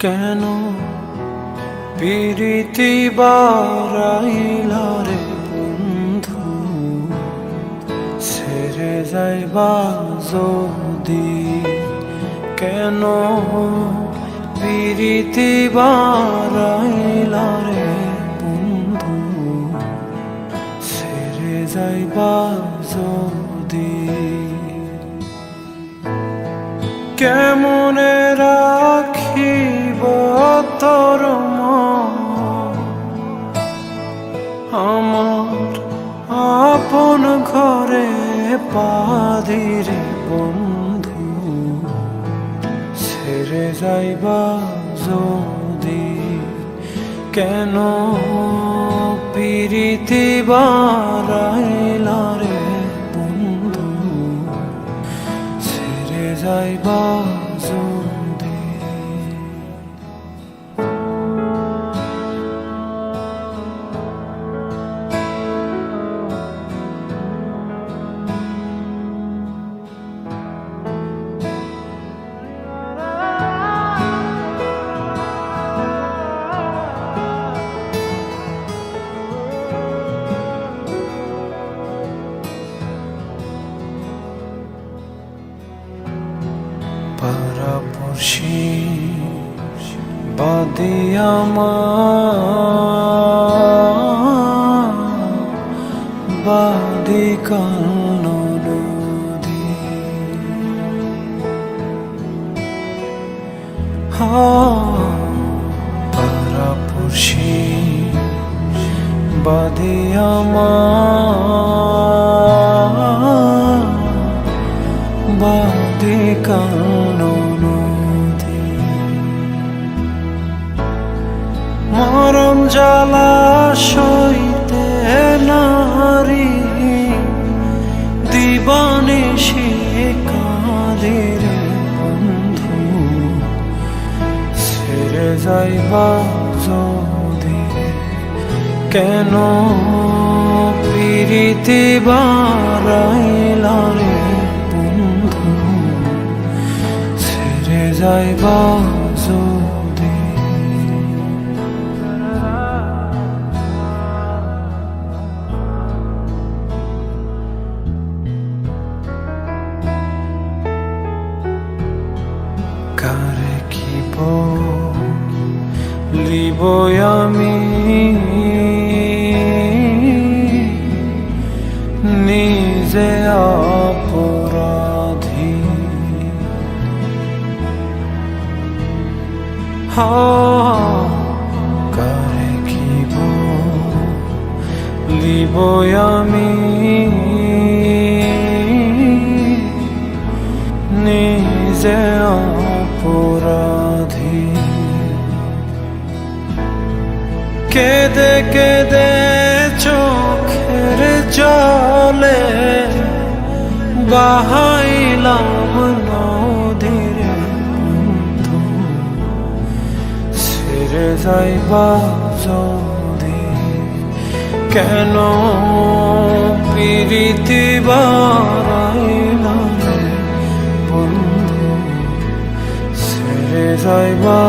কেন পিরিতি বারাইলা রে বন্ধু, ছেড়ে যাইবা যদি? কেন পিরিতি বারাইলা রে বন্ধু, ছেড়ে যাইবা যদি? কেমনে রাখিব তোর মন আমার আপন ঘরে পাদিরে বন্ধু, ছেড়ে যাইবা যদি? কেন পিরিতি বারাইলা রে বন্ধু, ছেড়ে যাইবা যদি? পাড়াপড়শি বাদে আমার বাদে কাল নদী, পাড়াপড়শি বাদে আমার বাদে কাল নদী। মরম জ্বালা সইতে নারী দিবানিশি কাঁদে রে বন্ধু, ছেড়ে যাইবা যদি? কেন পিরিতি বারাইলা রে বন্ধু, ছেড়ে যাইবা যদি? কারে কি বলিব আমি নিজে অপরাধী, কারে কি বলিব আমি নিজে অপরাধী? কেঁদে কেঁদে চোখের জলে বাহাইলাম নদীরে বন্ধু, ছেড়ে যাইবা যদি? কেন পিরিতি বারাইলা রে বন্ধু, ছেড়ে যাইবা